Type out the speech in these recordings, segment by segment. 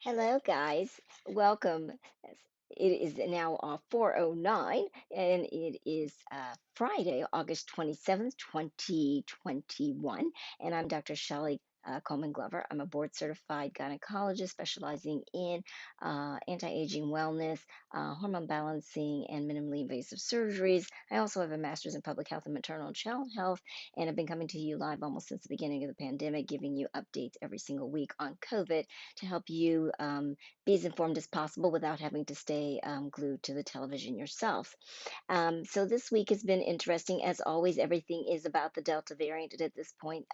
Hello, guys. Welcome. It is now 4:09, and it is Friday, August 27th, 2021. And I'm Dr. Shelley Coleman Glover. I'm a board certified gynecologist specializing in anti-aging wellness, hormone balancing, and minimally invasive surgeries. I also have a master's in public health and maternal and child health, and I've been coming to you live almost since the beginning of the pandemic, giving you updates every single week on COVID to help you be as informed as possible without having to stay glued to the television yourself. So this week has been interesting. As always, everything is about the Delta variant at this point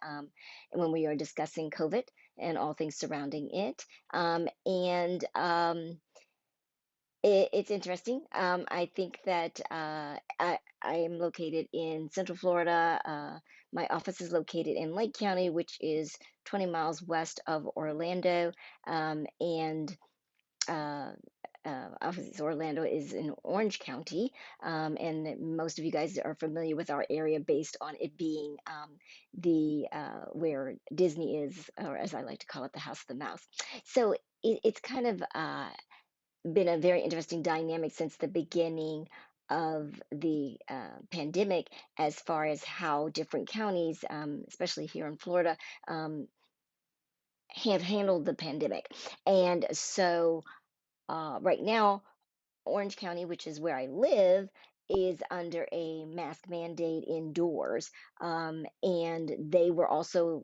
when we are discussing COVID and all things surrounding it. It's interesting. I think that I am located in Central Florida. My office is located in Lake County, which is 20 miles west of Orlando. And uh, Obviously, Orlando is in Orange County, and most of you guys are familiar with our area based on it being the where Disney is, or as I like to call it, the House of the Mouse. So it's kind of been a very interesting dynamic since the beginning of the pandemic, as far as how different counties, especially here in Florida, um, have handled the pandemic. And so right now, Orange County, which is where I live, is under a mask mandate indoors. And they were also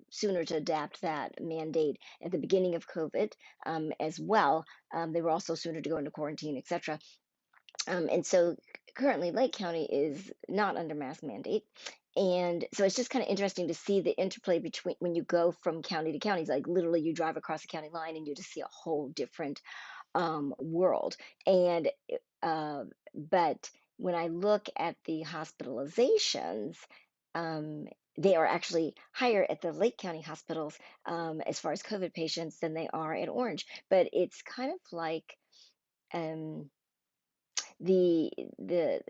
sooner to adapt that mandate at the beginning of COVID as well. They were also sooner to go into quarantine, etc. And so currently, Lake County is not under mask mandate. And so it's just kind of interesting to see the interplay between when you go from county to county. It's like literally you drive across the county line and you just see a whole different world. And but when I look at the hospitalizations, um, they are actually higher at the Lake County hospitals as far as COVID patients than they are at Orange. But it's kind of like um, the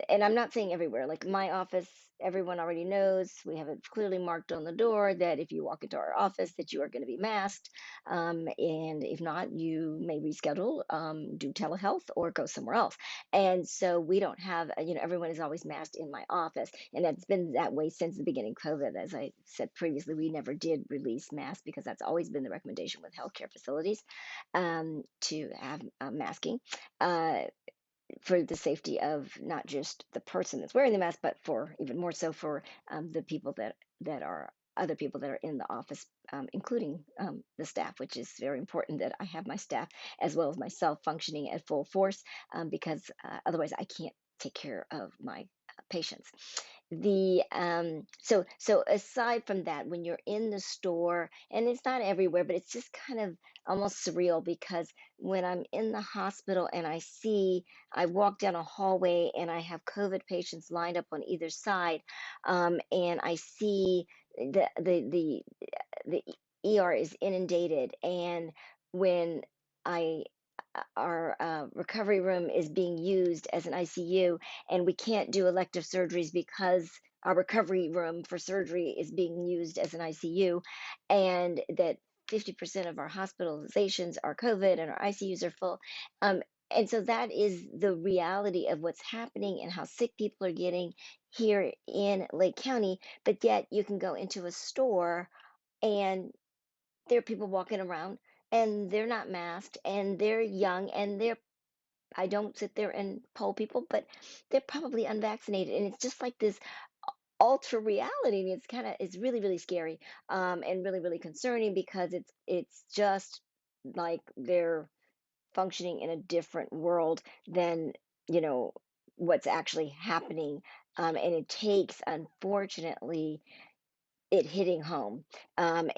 and I'm not saying everywhere. Like my office, everyone already knows. We have it clearly marked on the door that if you walk into our office, that you are going to be masked, and if not, you may reschedule, do telehealth, or go somewhere else. And so we don't have, everyone is always masked in my office, and that's been that way since the beginning of COVID. As I said previously, we never did release masks because that's always been the recommendation with healthcare facilities to have masking. For the safety of not just the person that's wearing the mask, but for even more so for the people that are other people that are in the office, including the staff, which is very important that I have my staff as well as myself functioning at full force, because otherwise I can't take care of my patients. So aside from that, when you're in the store, and it's not everywhere, but it's just kind of almost surreal, because when I'm in the hospital and I walk down a hallway and I have COVID patients lined up on either side, and I see the ER is inundated, and when I our recovery room is being used as an ICU, and we can't do elective surgeries because our recovery room for surgery is being used as an ICU, and that 50% of our hospitalizations are COVID and our ICUs are full. Um, and so that is the reality of what's happening and how sick people are getting here in Lake County. But yet you can go into a store and there are people walking around and they're not masked and they're young and I don't sit there and poll people, but they're probably unvaccinated. And it's just like this ultra reality. And it's really, really scary, and really, really concerning, because it's just like they're functioning in a different world than, you know, what's actually happening. And it takes, unfortunately, it hitting home, and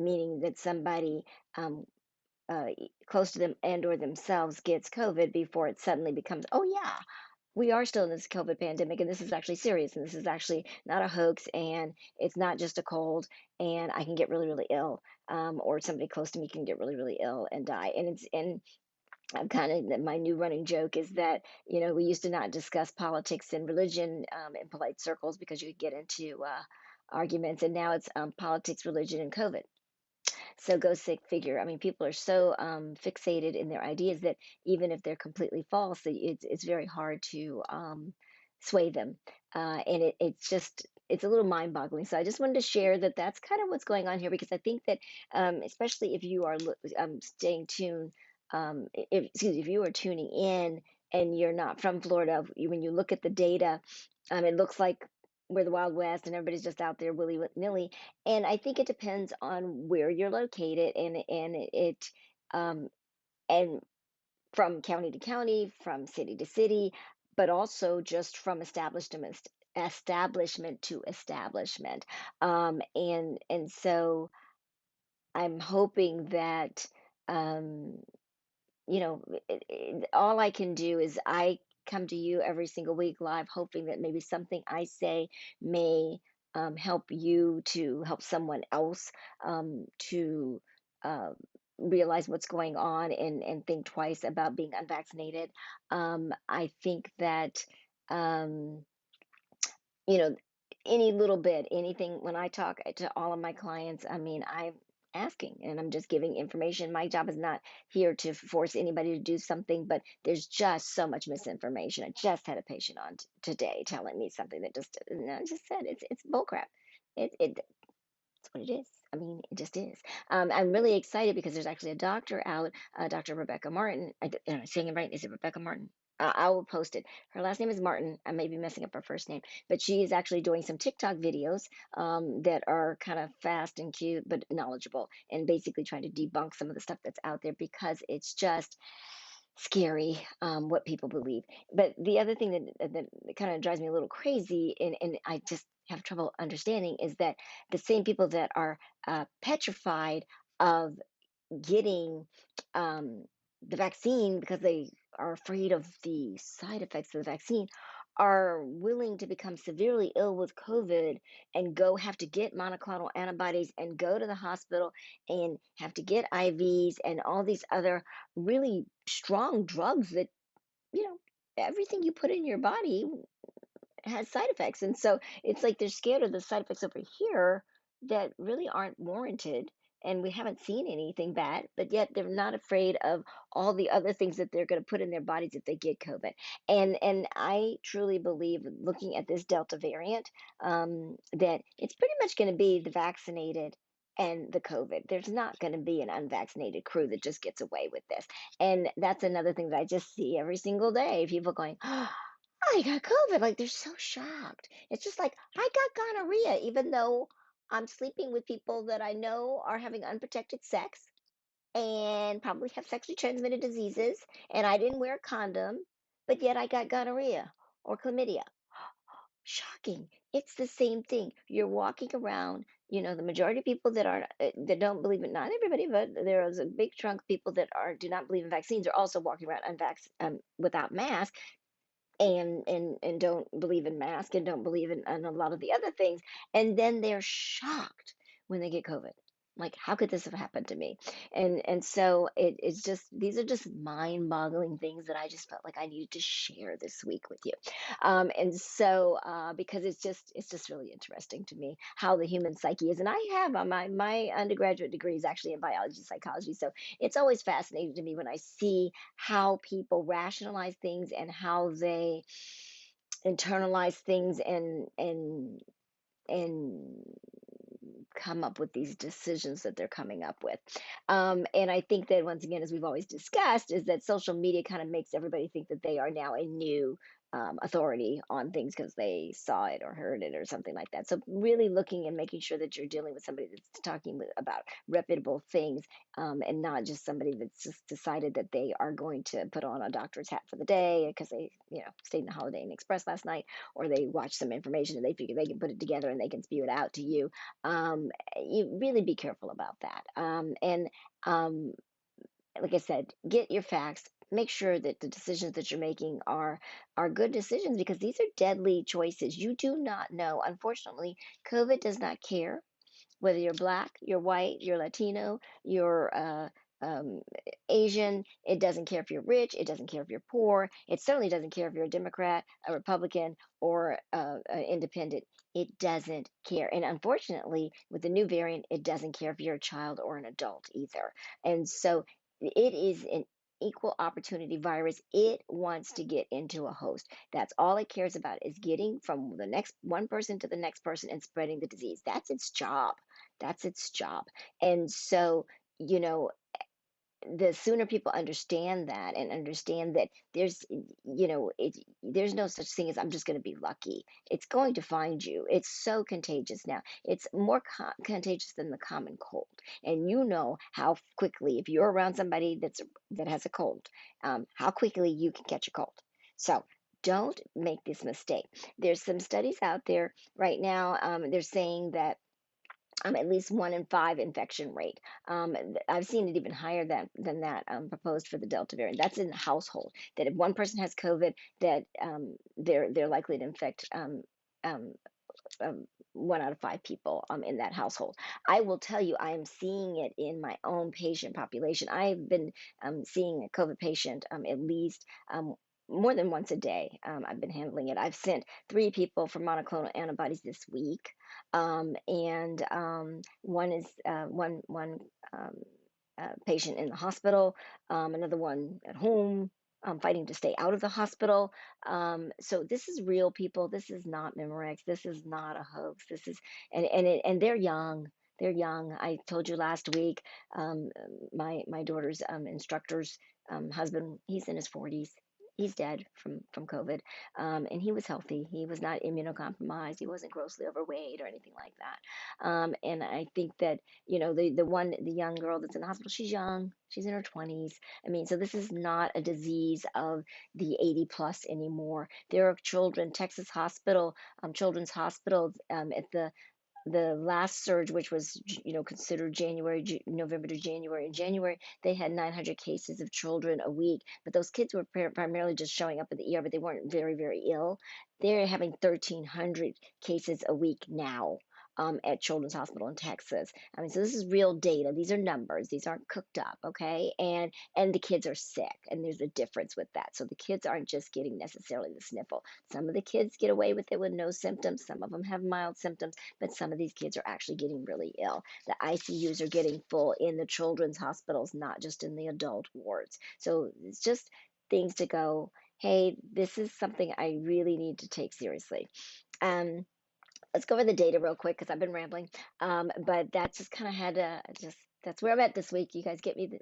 meaning that somebody close to them and or themselves gets COVID before it suddenly becomes, oh yeah, we are still in this COVID pandemic, and this is actually serious, and this is actually not a hoax, and it's not just a cold, and I can get really, really ill, or somebody close to me can get really, really ill and die. And I'm kind of, my new running joke is that, we used to not discuss politics and religion in polite circles because you could get into arguments, and now it's politics, religion, and COVID. So go sick figure. I mean, people are so fixated in their ideas that even if they're completely false, it's very hard to sway them. And it's just it's a little mind-boggling. So I just wanted to share that that's kind of what's going on here because I think that especially if you are staying tuned, excuse me, if you are tuning in and you're not from Florida, when you look at the data, it looks like we're the Wild West and everybody's just out there willy nilly. And I think it depends on where you're located um, and from county to county, from city to city, but also just from establishment to establishment. And so I'm hoping that um, all I can do is I come to you every single week live, hoping that maybe something I say may help you to help someone else to uh, realize what's going on and think twice about being unvaccinated. I think that. Um, you know, any little bit, anything, when I talk to all of my clients, I mean, I'm asking and I'm just giving information. My job is not here to force anybody to do something, but there's just so much misinformation. I just had a patient on today telling me something that just, no, I just said it's bullcrap. It's what it is. I mean, it just is. I'm really excited because there's actually a doctor out, Dr. Rebecca Martin. Am I saying it right? Is it Rebecca Martin? I will post it. Her last name is Martin. I may be messing up her first name, but she is actually doing some TikTok videos that are kind of fast and cute, but knowledgeable, and basically trying to debunk some of the stuff that's out there because it's just scary what people believe. But the other thing that kind of drives me a little crazy, and I just have trouble understanding, is that the same people that are petrified of getting um, the vaccine because they are afraid of the side effects of the vaccine are willing to become severely ill with COVID and go have to get monoclonal antibodies and go to the hospital and have to get IVs and all these other really strong drugs that, you know, everything you put in your body has side effects. And so it's like they're scared of the side effects over here that really aren't warranted. And we haven't seen anything bad, but yet they're not afraid of all the other things that they're going to put in their bodies if they get COVID. And I truly believe, looking at this Delta variant, that it's pretty much going to be the vaccinated and the COVID. There's not going to be an unvaccinated crew that just gets away with this. And that's another thing that I just see every single day. People going, I got COVID. Like they're so shocked. It's just like I got gonorrhea, even though I'm sleeping with people that I know are having unprotected sex and probably have sexually transmitted diseases, and I didn't wear a condom, but yet I got gonorrhea or chlamydia. Shocking. It's the same thing. You're walking around, the majority of people that don't believe it, not everybody, but there is a big chunk of people that are do not believe in vaccines are also walking around without masks and don't believe in masks and don't believe in a lot of the other things. And then they're shocked when they get COVID. Like, how could this have happened to me? And so it's just these are just mind-boggling things that I just felt like I needed to share this week with you. And so because it's just really interesting to me how the human psyche is. And I have my undergraduate degree is actually in biology psychology. So it's always fascinating to me when I see how people rationalize things and how they internalize things and come up with these decisions that they're coming up with. And I think that once again, as we've always discussed, is that social media kind of makes everybody think that they are now a new authority on things because they saw it or heard it or something like that. So really looking and making sure that you're dealing with somebody that's talking about reputable things and not just somebody that's just decided that they are going to put on a doctor's hat for the day because they, stayed in the Holiday Inn Express last night, or they watch some information and they figure they can put it together and they can spew it out to you. You really be careful about that. And um, like I said, get your facts. Make sure that the decisions that you're making are good decisions because these are deadly choices. You do not know. Unfortunately, COVID does not care whether you're black, you're white, you're Latino, you're um, Asian. It doesn't care if you're rich. It doesn't care if you're poor. It certainly doesn't care if you're a Democrat, a Republican, or an independent. It doesn't care. And unfortunately, with the new variant, it doesn't care if you're a child or an adult either. And so it is an equal opportunity virus. It wants to get into a host. That's all it cares about, is getting from the next one person to the next person and spreading the disease. That's its job. That's its job. And so, you know, the sooner people understand that, and understand that there's no such thing as I'm just going to be lucky. It's going to find you. It's so contagious now. It's more contagious than the common cold. And you know how quickly, if you're around somebody that has a cold, how quickly you can catch a cold. So don't make this mistake. There's some studies out there right now. They're saying that at least 1 in 5 infection rate. I've seen it even higher than that, proposed for the Delta variant. That's in the household. That if one person has COVID, that they're likely to infect um, 1 out of 5 people in that household. I will tell you, I am seeing it in my own patient population. I've been seeing a COVID patient at least more than once a day. I've been handling it. I've sent 3 people for monoclonal antibodies this week, and one is one patient in the hospital, another one at home, fighting to stay out of the hospital. So this is real, people. This is not Memorex. This is not a hoax. This is, and they're young. They're young. I told you last week, my daughter's instructor's husband, he's in his 40s. He's dead from COVID, and he was healthy. He was not immunocompromised. He wasn't grossly overweight or anything like that. And I think that, the young girl that's in the hospital, she's young. She's in her 20s. I mean, so this is not a disease of the 80 plus anymore. There are children, Texas Hospital, Children's Hospital, at the last surge, which was, considered November to January. In January, they had 900 cases of children a week, but those kids were primarily just showing up at the ER, but they weren't very, very ill. They're having 1,300 cases a week now. At Children's Hospital in Texas. I mean, so this is real data. These are numbers. These aren't cooked up, okay? And the kids are sick, and there's a difference with that. So the kids aren't just getting necessarily the sniffle. Some of the kids get away with it with no symptoms. Some of them have mild symptoms, but some of these kids are actually getting really ill. The ICUs are getting full in the children's hospitals, not just in the adult wards. So it's just things to go, hey, this is something I really need to take seriously. Um, let's go over the data real quick because I've been rambling. But that just kind of had to just that's where I'm at this week. You guys get me,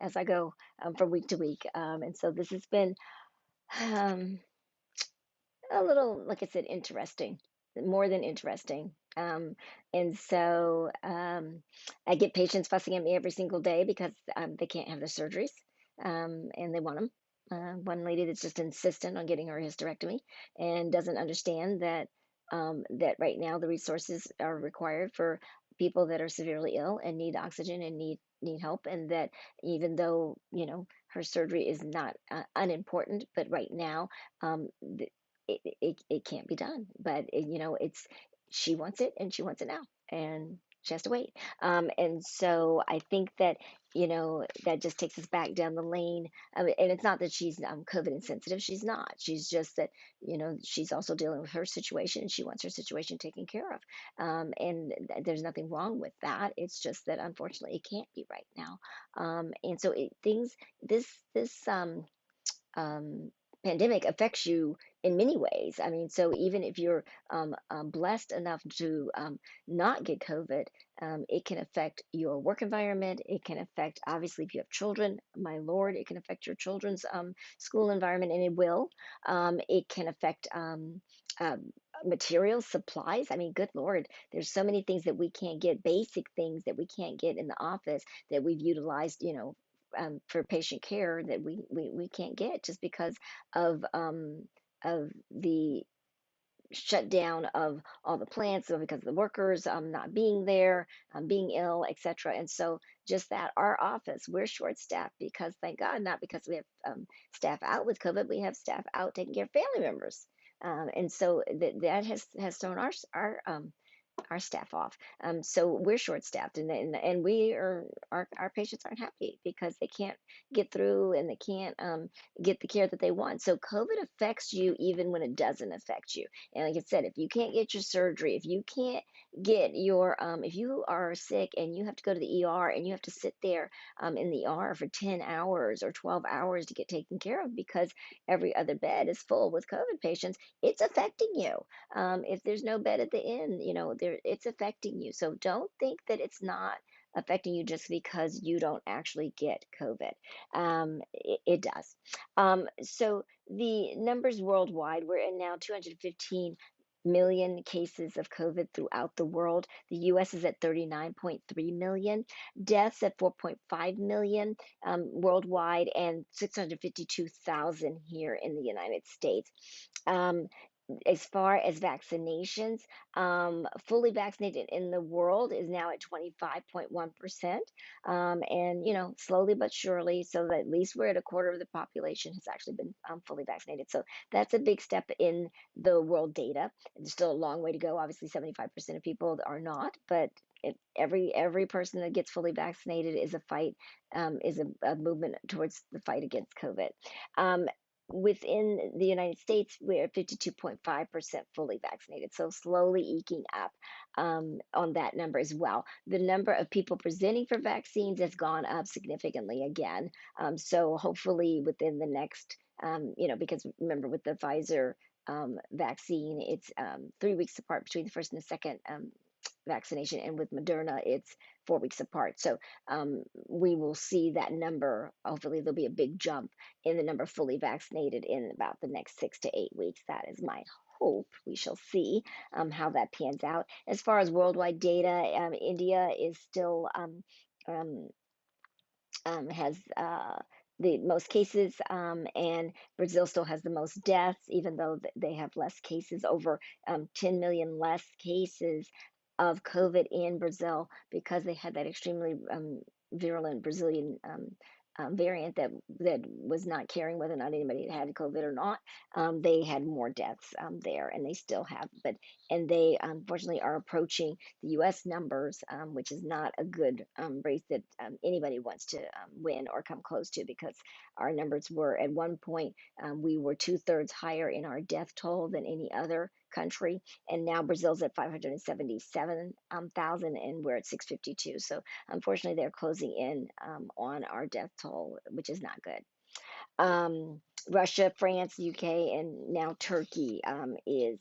as I go from week to week. And so this has been um, a little, like I said, interesting, more than interesting. And so I get patients fussing at me every single day because they can't have their surgeries, and they want them. One lady that's just insistent on getting her hysterectomy and doesn't understand that right now the resources are required for people that are severely ill and need oxygen and need help, and that even though her surgery is not unimportant, but right now it can't be done. But it's she wants it and she wants it now, and she has to wait. And so I think that that just takes us back down the lane. And it's not that she's COVID insensitive. She's not. She's just that she's also dealing with her situation, and she wants her situation taken care of. And there's nothing wrong with that. It's just that unfortunately it can't be right now. And so things this pandemic affects you in many ways. I mean, so even if you're blessed enough to not get COVID, it can affect your work environment. It can affect, obviously, if you have children, my Lord, it can affect your children's school environment, and it will. It can affect materials, supplies. I mean, good Lord, there's so many things that we can't get, basic things that we can't get in the office that we've utilized, for patient care that we can't get just because of the shutdown of all the plants, so because of the workers not being there, being ill, etc. And so just that our office, we're short staffed because, thank God, not because we have staff out with COVID, we have staff out taking care of family members. And so that has thrown our our staff off. So we're short staffed, and we are our patients aren't happy because they can't get through and they can't get the care that they want. So COVID affects you even when it doesn't affect you. And like I said, if you can't get your surgery, if you can't get your if you are sick and you have to go to the ER and you have to sit there in the ER for 10 hours or 12 hours to get taken care of because every other bed is full with COVID patients, it's affecting you. If there's no bed at the inn, it's affecting you. So don't think that it's not affecting you just because you don't actually get COVID. It does. So the numbers worldwide, we're in now 215 million cases of COVID throughout the world. The US is at 39.3 million, deaths at 4.5 million worldwide, and 652,000 here in the United States. Um, as far as vaccinations, fully vaccinated in the world is now at 25.1%. And, slowly but surely, so that at least we're at a quarter of the population has actually been fully vaccinated. So that's a big step in the world data. There's still a long way to go. Obviously, 75% of people are not, but every person that gets fully vaccinated is a fight, is a movement towards the fight against COVID. Um, Within the United States, we're at 52.5% fully vaccinated, so slowly eking up on that number as well. The number of people presenting for vaccines has gone up significantly again. So hopefully within the next, because remember with the Pfizer vaccine, it's 3 weeks apart between the first and the second vaccination, and with Moderna, it's 4 weeks apart. So we will see that number. Hopefully, there'll be a big jump in the number fully vaccinated in about the next 6 to 8 weeks. That is my hope. We shall see how that pans out. As far as worldwide data, India is still um, has the most cases, and Brazil still has the most deaths, even though they have less cases, over 10 million less cases of COVID in Brazil because they had that extremely virulent Brazilian variant that was not caring whether or not anybody had COVID or not. They had more deaths there, and they still have. And they unfortunately are approaching the U.S. numbers, which is not a good race that anybody wants to win or come close to, because our numbers were at one point, we were two-thirds higher in our death toll than any other country, and now Brazil's at 577,000, and we're at 652. So unfortunately, they're closing in on our death toll, which is not good. Russia, France, UK, and now Turkey is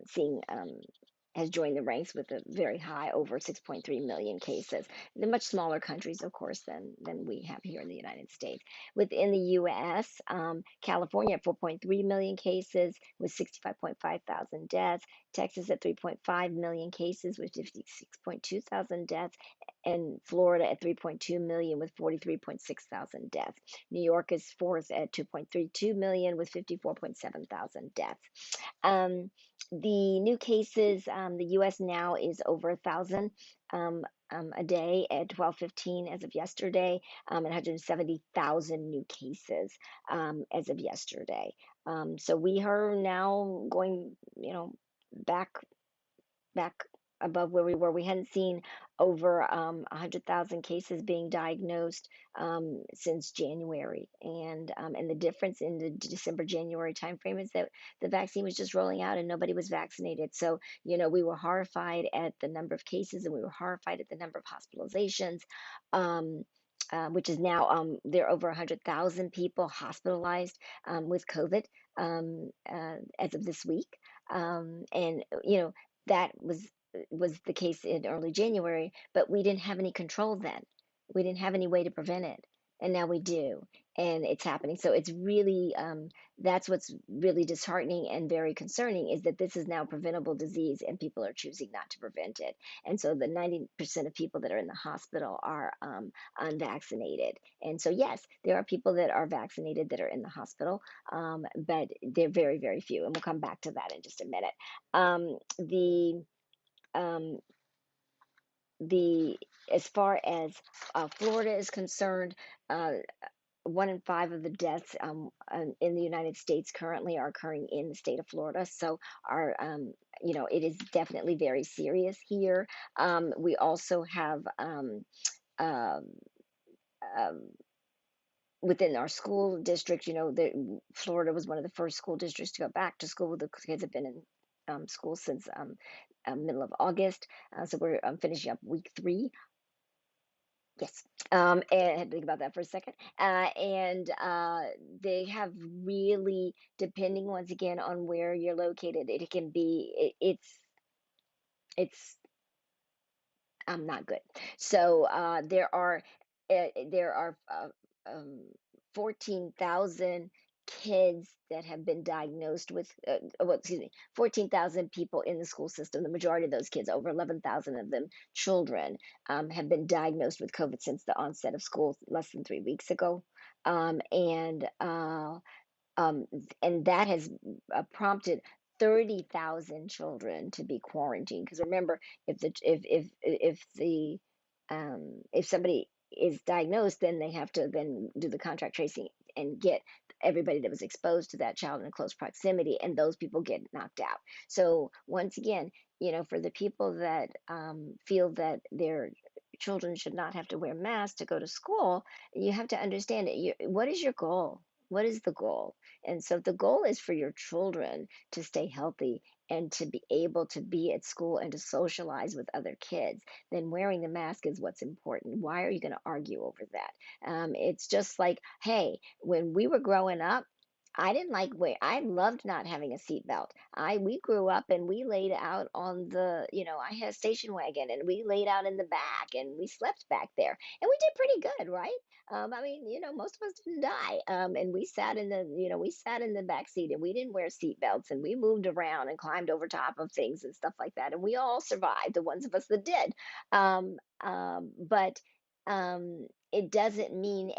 seeing has joined the ranks with a very high, over 6.3 million cases. They're much smaller countries, of course, than we have here in the United States. Within the U.S., California at 4.3 million cases with 65.5 thousand deaths. Texas at 3.5 million cases with 56.2 thousand deaths. And Florida at 3.2 million with 43.6 thousand deaths. New York is fourth at 2.32 million with 54.7 thousand deaths. Um, the new cases, the U.S. now is over 1,000 a day at 12:15 as of yesterday, and 170,000 new cases as of yesterday. So we are now going, back back above where we were. We hadn't seen over 100,000 cases being diagnosed since January, and the difference in the December-January timeframe is that the vaccine was just rolling out and nobody was vaccinated. So we were horrified at the number of cases, and we were horrified at the number of hospitalizations. Which is now there are over 100,000 people hospitalized with COVID as of this week, and that was the case in early January, but we didn't have any control then. We didn't have any way to prevent it, and now we do, and it's happening. So it's really that's what's really disheartening and very concerning, is that this is now a preventable disease, and people are choosing not to prevent it. And so the 90% of people that are in the hospital are unvaccinated. And so yes, there are people that are vaccinated that are in the hospital, but they're very, very few, and we'll come back to that in just a minute. The um, the As far as Florida is concerned, uh, 1 in 5 of the deaths in the United States currently are occurring in the state of Florida. So our, it is definitely very serious here. We also have um, um, within our school district, Florida was one of the first school districts to go back to school. The kids have been in school since middle of August. So we're finishing up week 3. Yes. And I had to think about that for a second. And they have really, depending once again on where you're located, it can be, it's not good. So there are um, 14,000 kids that have been diagnosed with, well, excuse me, 14,000 people in the school system. The majority of those kids, over 11,000 of them children, have been diagnosed with COVID since the onset of school less than 3 weeks ago. Um, and that has prompted 30,000 children to be quarantined. Because remember, if somebody is diagnosed, then they have to then do the contact tracing and get everybody that was exposed to that child in close proximity, and those people get knocked out. So once again, for the people that feel that their children should not have to wear masks to go to school, you have to understand it. What is your goal? What is the goal? And so the goal is for your children to stay healthy and to be able to be at school and to socialize with other kids. Then wearing the mask is what's important. Why are you going to argue over that? It's just like, hey, when we were growing up, I didn't like wait. I loved not having a seatbelt. We grew up and we laid out on the, I had a station wagon and we laid out in the back and we slept back there and we did pretty good, right? I mean, most of us didn't die. And we sat in the back seat and we didn't wear seat belts and we moved around and climbed over top of things and stuff like that. And we all survived, the ones of us that did. But it doesn't mean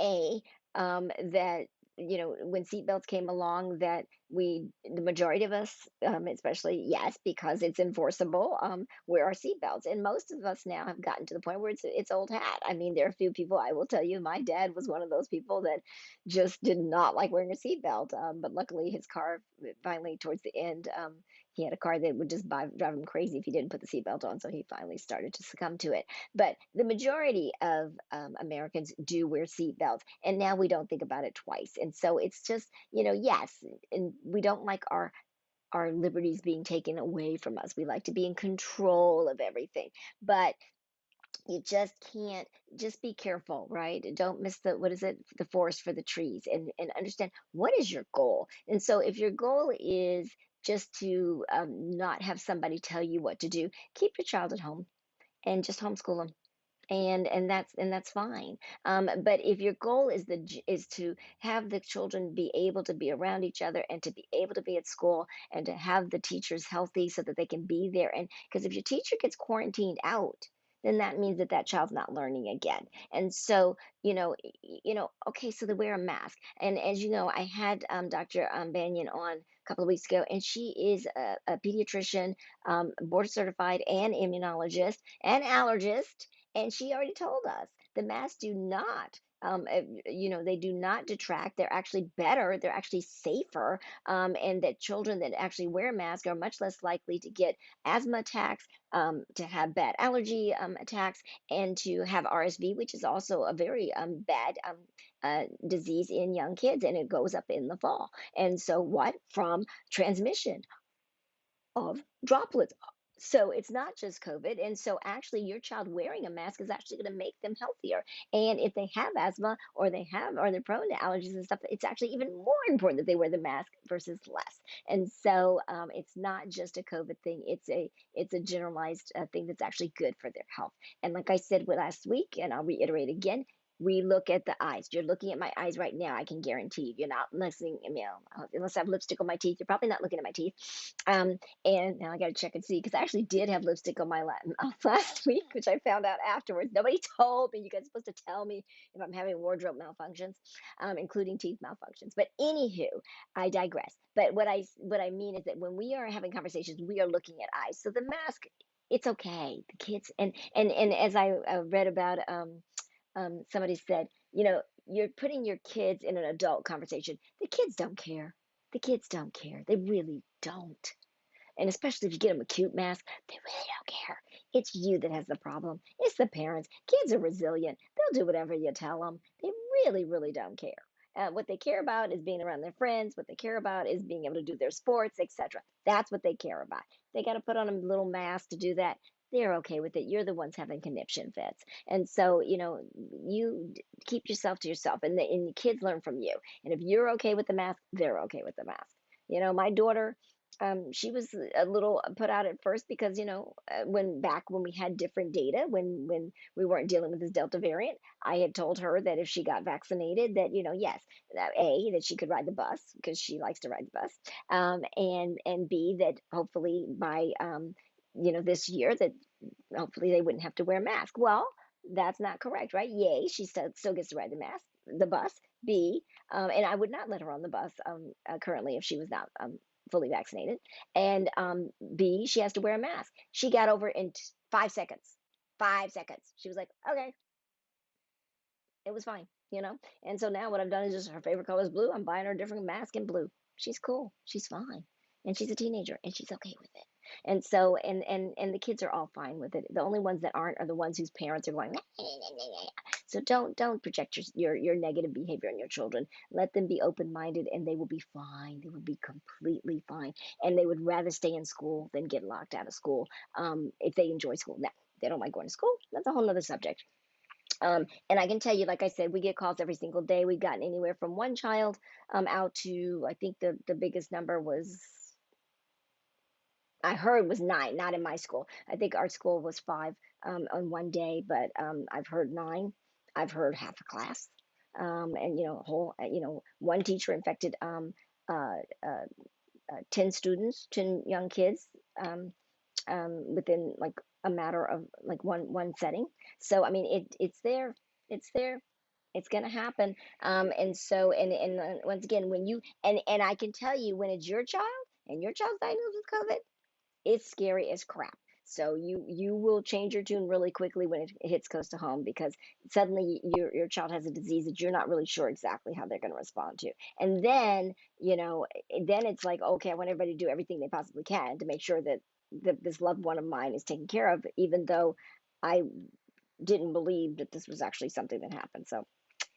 that when seatbelts came along, that the majority of us, especially, yes, because it's enforceable, wear our seatbelts. And most of us now have gotten to the point where it's old hat. I mean, there are a few people, I will tell you, my dad was one of those people that just did not like wearing a seatbelt. But luckily, his car finally, towards the end, he had a car that would just drive him crazy if he didn't put the seatbelt on. So he finally started to succumb to it. But the majority of Americans do wear seatbelts, and now we don't think about it twice. And so it's just, yes, and we don't like our liberties being taken away from us. We like to be in control of everything, but you just can't. Just be careful, right? Don't miss the, what is it, the forest for the trees, and understand what is your goal. And so if your goal is just to not have somebody tell you what to do, keep your child at home and just homeschool them, and that's fine. But if your goal is to have the children be able to be around each other and to be able to be at school and to have the teachers healthy so that they can be there, and because if your teacher gets quarantined out, then that means that that child's not learning again. And so, okay, so they wear a mask. And as you know, I had Dr. Banyan on a couple of weeks ago, and she is a pediatrician, board certified, and immunologist and allergist, and she already told us the masks do not, they do not detract. They're actually better. They're actually safer. And that children that actually wear masks are much less likely to get asthma attacks, to have bad allergy attacks, and to have RSV, which is also a very bad disease in young kids, and it goes up in the fall. And so, what? From transmission of droplets. So it's not just COVID. And so actually your child wearing a mask is actually going to make them healthier. And if they have asthma or they're prone to allergies and stuff, it's actually even more important that they wear the mask versus less. And so it's not just a COVID thing. It's a generalized thing that's actually good for their health. And like I said last week, and I'll reiterate again, we look at the eyes. You're looking at my eyes right now. I can guarantee you're not listening. Unless I have lipstick on my teeth, you're probably not looking at my teeth. And now I got to check and see, because I actually did have lipstick on my last week, which I found out afterwards. Nobody told me. You guys are supposed to tell me if I'm having wardrobe malfunctions, including teeth malfunctions. But anywho, I digress. But what I mean is that when we are having conversations, we are looking at eyes. So the mask, it's okay. The kids, and as I read about, somebody said, you're putting your kids in an adult conversation. The kids don't care. The kids don't care. They really don't. And especially if you get them a cute mask, they really don't care. It's you that has the problem. It's the parents. Kids are resilient. They'll do whatever you tell them. They really, really don't care. What they care about is being around their friends. What they care about is being able to do their sports, etc. That's what they care about. They got to put on a little mask to do that. They're okay with it. You're the ones having conniption fits. And so, you keep yourself to yourself, and the kids learn from you. And if you're okay with the mask, they're okay with the mask. My daughter, she was a little put out at first because when we had different data, when we weren't dealing with this Delta variant, I had told her that if she got vaccinated, that yes, that she could ride the bus because she likes to ride the bus, and B, that hopefully by this year, that hopefully they wouldn't have to wear a mask. Well, that's not correct, right? Yay, she still gets to ride the bus. B, and I would not let her on the bus currently if she was not fully vaccinated. And B, she has to wear a mask. She got over in 5 seconds. 5 seconds. She was like, okay, it was fine. And so now what I've done is, just her favorite color is blue. I'm buying her a different mask in blue. She's cool. She's fine. And she's a teenager and she's okay with it. And so and the kids are all fine with it. The only ones that aren't are the ones whose parents are going. So don't project your negative behavior on your children. Let them be open-minded and they will be fine. They will be completely fine. And they would rather stay in school than get locked out of school, if they enjoy school. Now, they don't like going to school. That's a whole nother subject. And I can tell you, like I said, we get calls every single day. We've gotten anywhere from one child out to, I think the biggest number was, I heard, was nine, not in my school. I think our school was five on one day, but I've heard nine. I've heard half a class. And, one teacher infected uh, uh, 10 students, 10 young kids, within like a matter of like one setting. So, I mean, it's there. It's there. It's going to happen. And so, and once again, when and I can tell you, when it's your child and your child's diagnosed with COVID, it's scary as crap. So you will change your tune really quickly when it hits close to home, because suddenly your child has a disease that you're not really sure exactly how they're going to respond to. And then it's like, okay, I want everybody to do everything they possibly can to make sure that this loved one of mine is taken care of, even though I didn't believe that this was actually something that happened. So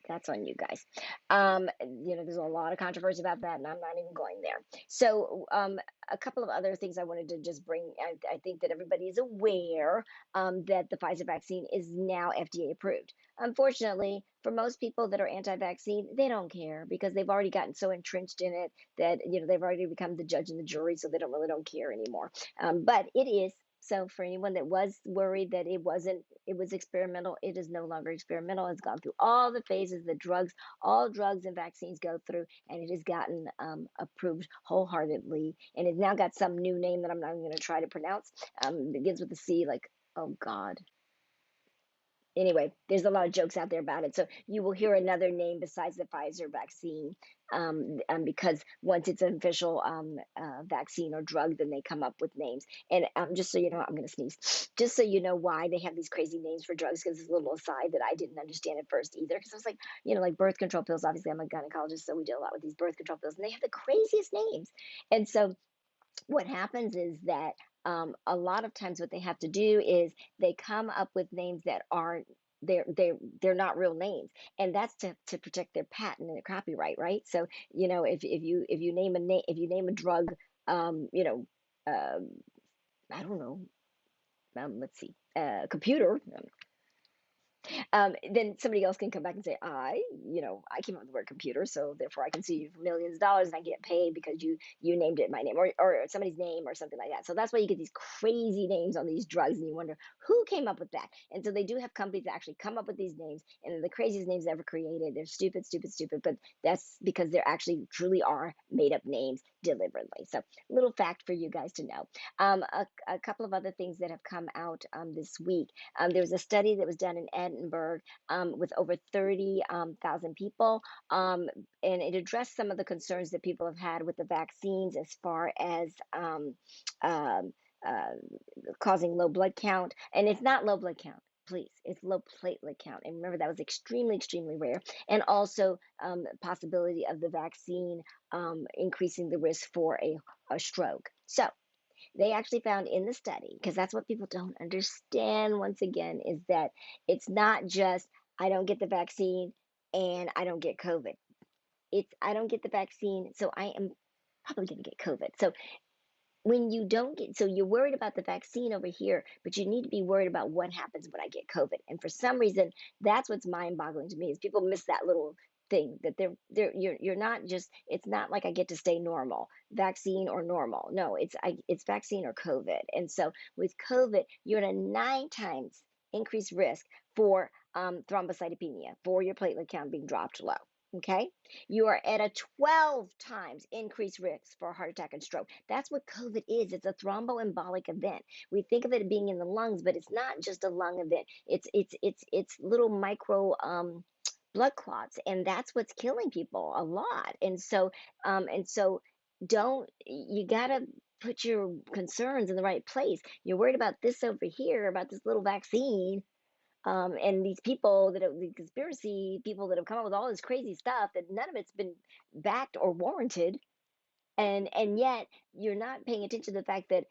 that's on you guys. There's a lot of controversy about that, and I'm not even going there. So, a couple of other things I wanted to just bring. I think that everybody is aware that the Pfizer vaccine is now FDA approved. Unfortunately, for most people that are anti-vaccine, they don't care because they've already gotten so entrenched in it that they've already become the judge and the jury, so they don't care anymore. But it is. So for anyone that was worried that it wasn't, it was experimental, it is no longer experimental. It's gone through all the phases that all drugs and vaccines go through, and it has gotten approved wholeheartedly. And it's now got some new name that I'm not even going to try to pronounce. It begins with a C, like, oh God, anyway, there's a lot of jokes out there about it. So you will hear another name besides the Pfizer vaccine, because once it's an official vaccine or drug, then they come up with names. And just so you know, I'm going to sneeze. Just so you know why they have these crazy names for drugs, because it's a little aside that I didn't understand at first either. Because I was like, like birth control pills. Obviously, I'm a gynecologist, so we deal a lot with these birth control pills, and they have the craziest names. And so what happens is that a lot of times what they have to do is they come up with names that aren't, they're not real names, and that's to protect their patent and their copyright, right? So if you name a drug, uh, I don't know, let's see, computer, then somebody else can come back and say, I came up with the word computer, so therefore I can sue you for millions of dollars and I get paid because you named it my name, or somebody's name or something like that. So that's why you get these crazy names on these drugs, and you wonder who came up with that. And so they do have companies that actually come up with these names, and they're the craziest names ever created. They're stupid, stupid, stupid, but that's because they're actually truly are made up names deliberately. So little fact for you guys to know. A couple of other things that have come out this week. There was a study that was done in Edinburgh with over 30,000 people, and it addressed some of the concerns that people have had with the vaccines as far as um, uh, causing low blood count. And it's not low blood count. please. It's low platelet count. And remember, that was extremely, extremely rare. And also, possibility of the vaccine increasing the risk for a stroke. So they actually found in the study, because that's what people don't understand once again, is that it's not just I don't get the vaccine and I don't get COVID. It's I don't get the vaccine, so I am probably going to get COVID. So when you don't get, so you're worried about the vaccine over here, but you need to be worried about what happens when I get COVID. And for some reason, that's what's mind-boggling to me, is people miss that little thing, that you're not just, it's not like I get to stay normal, vaccine or normal. No, it's vaccine or COVID. And so with COVID, you're at a 9 times increased risk for thrombocytopenia, for your platelet count being dropped low. Okay, you are at a 12 times increased risk for a heart attack and stroke. That's what COVID is. It's a thromboembolic event. We think of it being in the lungs, but it's not just a lung event. It's little micro blood clots, and that's what's killing people a lot. And so don't, you gotta put your concerns in the right place. You're worried about this over here, about this little vaccine, and these people that are the conspiracy people that have come up with all this crazy stuff that none of it's been backed or warranted, and yet you're not paying attention to the fact that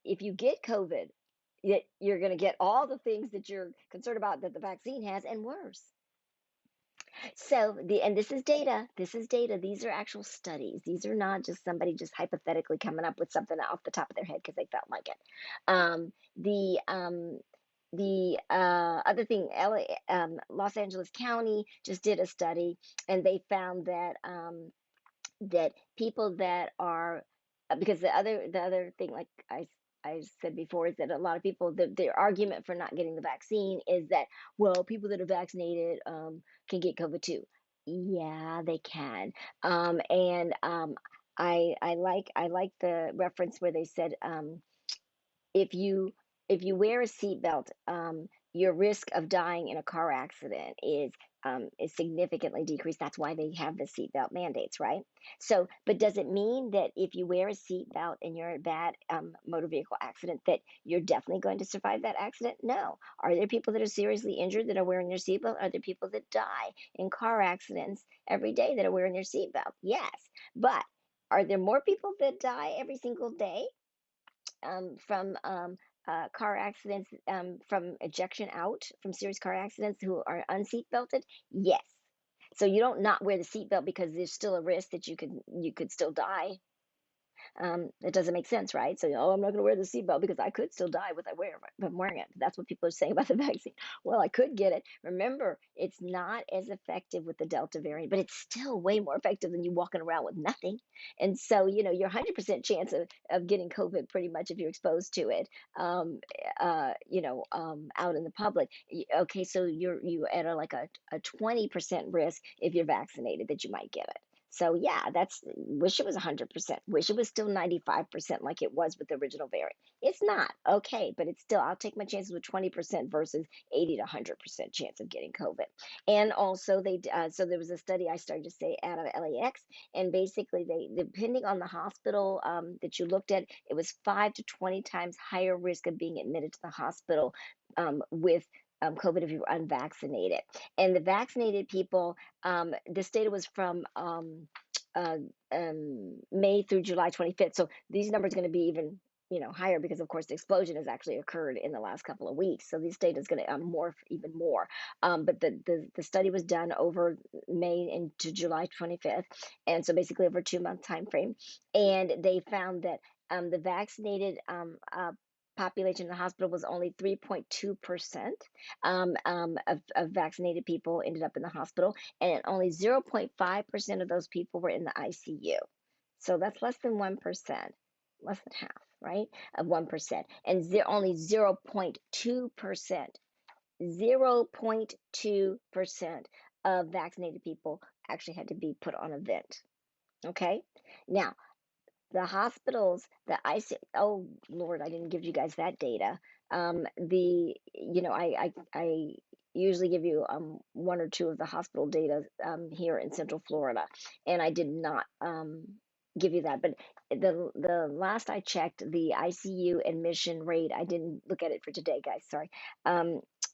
if you get COVID, that you're going to get all the things that you're concerned about that the vaccine has, and worse. So and this is data. This is data. These are actual studies. These are not just somebody just hypothetically coming up with something off the top of their head because they felt like it. The other thing, Los Angeles County just did a study, and they found that people that are, because the other thing, like I said before, is that a lot of people, their argument for not getting the vaccine is that, well, people that are vaccinated can get COVID too. Yeah, they can. And I like the reference where they said, if you wear a seatbelt, your risk of dying in a car accident is significantly decreased. That's why they have the seatbelt mandates, right? So, but does it mean that if you wear a seatbelt and you're in a bad motor vehicle accident, that you're definitely going to survive that accident? No. Are there people that are seriously injured that are wearing their seatbelt? Are there people that die in car accidents every day that are wearing their seatbelt? Yes. But are there more people that die every single day from car accidents, from ejection out from serious car accidents, who are unseat belted? Yes. So you don't not wear the seatbelt because there's still a risk that you could still die. It doesn't make sense, right? So, oh, I'm not going to wear the seatbelt because I could still die if I'm wearing it. That's what people are saying about the vaccine. Well, I could get it. Remember, it's not as effective with the Delta variant, but it's still way more effective than you walking around with nothing. And so, you're 100% chance of getting COVID pretty much if you're exposed to it, out in the public. Okay, so you at like a 20% risk if you're vaccinated that you might get it. So yeah, that's, wish it was 100%. Wish it was still 95% like it was with the original variant. It's not. Okay, but it's still, I'll take my chances with 20% versus 80 to 100% chance of getting COVID. And also so there was a study I started to say out of LAX, and basically they, depending on the hospital that you looked at, it was 5 to 20 times higher risk of being admitted to the hospital with COVID if you were unvaccinated. And the vaccinated people, this data was from uh, May through July 25th. So these numbers are going to be even higher, because of course the explosion has actually occurred in the last couple of weeks. So this data is going to morph even more. But the study was done over May into July 25th, and so basically over a 2-month time frame. And they found that the vaccinated population in the hospital was only 3.2% of vaccinated people ended up in the hospital, and only 0.5% of those people were in the ICU. So that's less than 1%, less than half, right, of 1%. And only 0.2%, 0.2% of vaccinated people actually had to be put on a vent. Okay. Now, the hospitals, the IC, oh Lord, I didn't give you guys that data. I usually give you one or two of the hospital data here in Central Florida, and I did not give you that. But the last I checked, the ICU admission rate, I didn't look at it for today, guys. Sorry.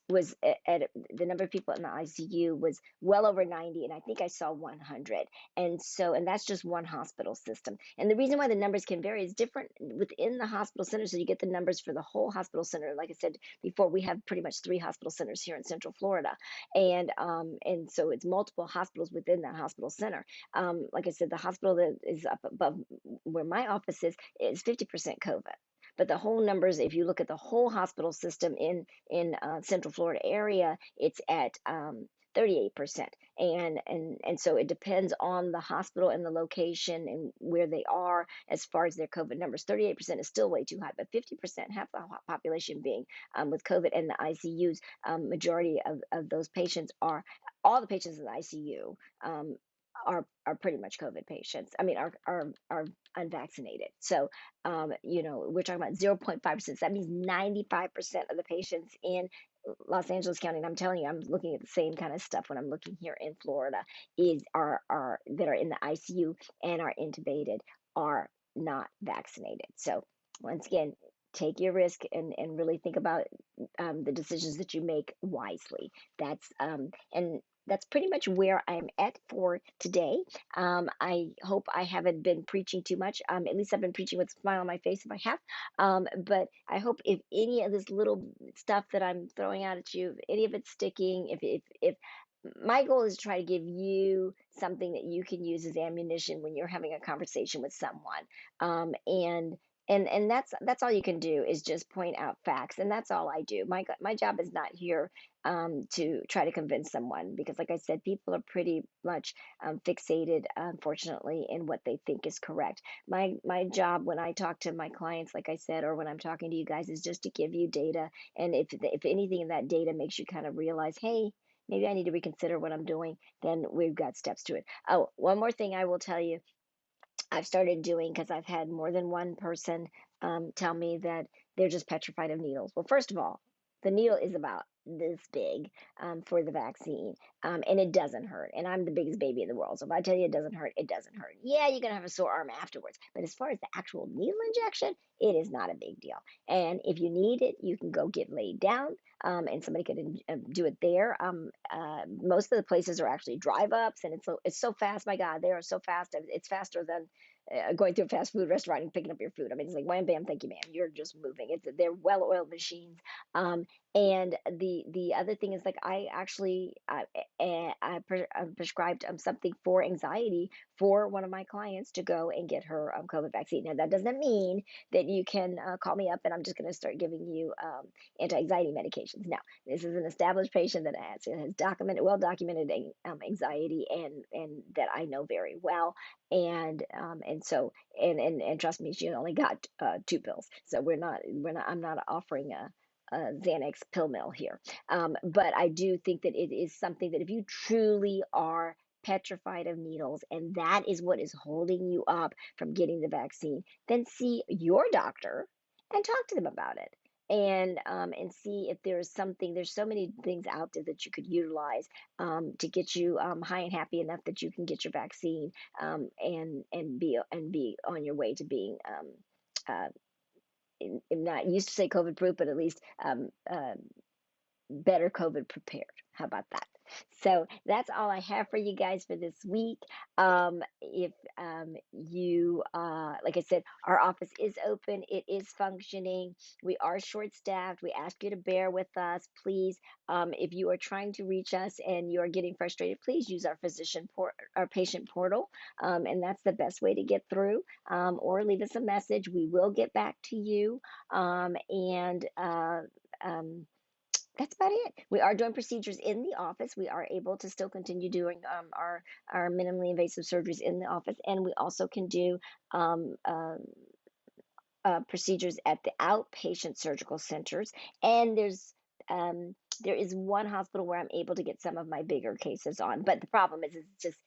was at the number of people in the ICU was well over 90, and I think I saw 100. And that's just one hospital system. And the reason why the numbers can vary is different within the hospital center. So you get the numbers for the whole hospital center. Like I said before, we have pretty much 3 hospital centers here in Central Florida, and so it's multiple hospitals within that hospital center. Like I said, the hospital that is up above where my office is 50% COVID. But the whole numbers, if you look at the whole hospital system in Central Florida area, it's at 38%. And so it depends on the hospital and the location and where they are as far as their COVID numbers. 38% is still way too high, but 50%, half the population being with COVID and the ICUs, majority of those patients are, all the patients in the ICU are pretty much COVID patients. I mean, are unvaccinated. So, we're talking about 0.5%. That means 95% of the patients in Los Angeles County, and I'm telling you, I'm looking at the same kind of stuff when I'm looking here in Florida, are that are in the ICU and are intubated are not vaccinated. So once again, take your risk and really think about the decisions that you make wisely. And that's pretty much where I'm at for today. I hope I haven't been preaching too much. At least I've been preaching with a smile on my face if I have. But I hope if any of this little stuff that I'm throwing out at you, if any of it's sticking, if my goal is to try to give you something that you can use as ammunition when you're having a conversation with someone. And that's all you can do is just point out facts, and that's all I do. My job is not here to try to convince someone, because, like I said, people are pretty much fixated, unfortunately, in what they think is correct. My job when I talk to my clients, like I said, or when I'm talking to you guys, is just to give you data, and if anything in that data makes you kind of realize, hey, maybe I need to reconsider what I'm doing, then we've got steps to it. Oh, one more thing I will tell you I've started doing, because I've had more than one person tell me that they're just petrified of needles. Well, first of all, the needle is about this big for the vaccine, and it doesn't hurt. And I'm the biggest baby in the world. So if I tell you it doesn't hurt, it doesn't hurt. Yeah, you're going to have a sore arm afterwards. But as far as the actual needle injection, it is not a big deal. And if you need it, you can go get laid down. And somebody could do it there. Most of the places are actually drive ups, and it's so fast. My God, they are so fast. It's faster than going through a fast food restaurant and picking up your food. I mean, it's like wham, bam, thank you, ma'am. You're just moving. They're well-oiled machines. And the other thing is, like, I actually prescribed something for anxiety for one of my clients to go and get her COVID vaccine. Now that doesn't mean that you can call me up and I'm just going to start giving you anti-anxiety medications. Now, this is an established patient that has well documented anxiety, and that I know very well. And trust me, she only got 2 pills. So I'm not offering a Xanax pill mill here. But I do think that it is something that if you truly are petrified of needles, and that is what is holding you up from getting the vaccine, then see your doctor and talk to them about it. And see if there's something. There's so many things out there that you could utilize to get you high and happy enough that you can get your vaccine, and be on your way to being uh, not used to say COVID proof, but at least better COVID prepared. How about that? So that's all I have for you guys for this week. If you, like I said, our office is open, it is functioning. We are short staffed. We ask you to bear with us, please. If you are trying to reach us and you are getting frustrated, please use our patient portal, and that's the best way to get through. Or leave us a message. We will get back to you. And that's about it. We are doing procedures in the office. We are able to still continue doing our minimally invasive surgeries in the office, and we also can do procedures at the outpatient surgical centers. And there is one hospital where I'm able to get some of my bigger cases on, but the problem is it's just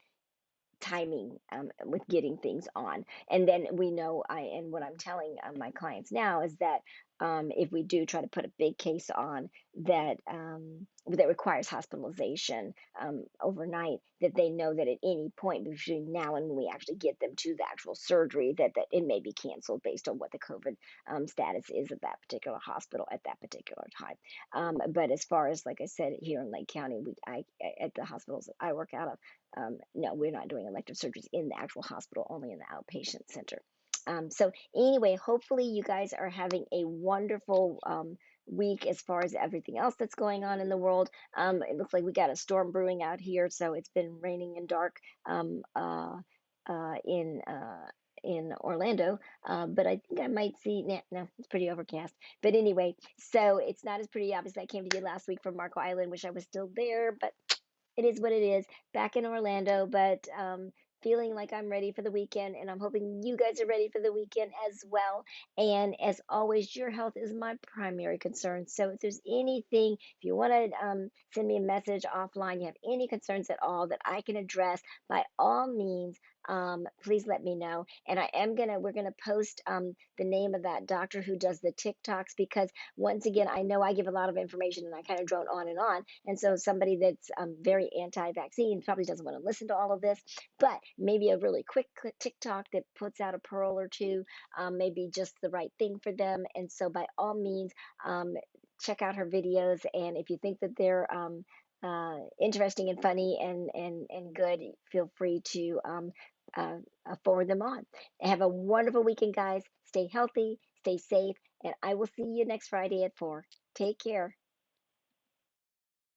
timing with getting things on. And then we know and what I'm telling my clients now is that if we do try to put a big case on, that that requires hospitalization overnight, that they know that at any point between now and when we actually get them to the actual surgery, that it may be canceled based on what the COVID status is of that particular hospital at that particular time. But as far as, like I said, here in Lake County, at the hospitals that I work out of, no, we're not doing elective surgeries in the actual hospital, only in the outpatient center. So anyway, hopefully you guys are having a wonderful week as far as everything else that's going on in the world. It looks like we got a storm brewing out here, so it's been raining and dark um, uh, uh, in uh, in Orlando. But I think I might see. Nah, no, it's pretty overcast. But anyway, so it's not as pretty. Obviously, I came to you last week from Marco Island. Wish I was still there, but it is what it is. Back in Orlando, but feeling like I'm ready for the weekend, and I'm hoping you guys are ready for the weekend as well. And as always, your health is my primary concern. So if there's anything, if you want to send me a message offline, you have any concerns at all that I can address, by all means, please let me know. And we're gonna post the name of that doctor who does the TikToks, because once again, I know I give a lot of information and I kind of drone on and on. And so somebody that's very anti-vaccine probably doesn't want to listen to all of this, but maybe a really quick TikTok that puts out a pearl or two may be just the right thing for them. And so by all means, check out her videos. And if you think that they're interesting and funny and good, feel free to forward them on. Have a wonderful weekend, guys. Stay healthy, stay safe, and I will see you next Friday at 4. Take care.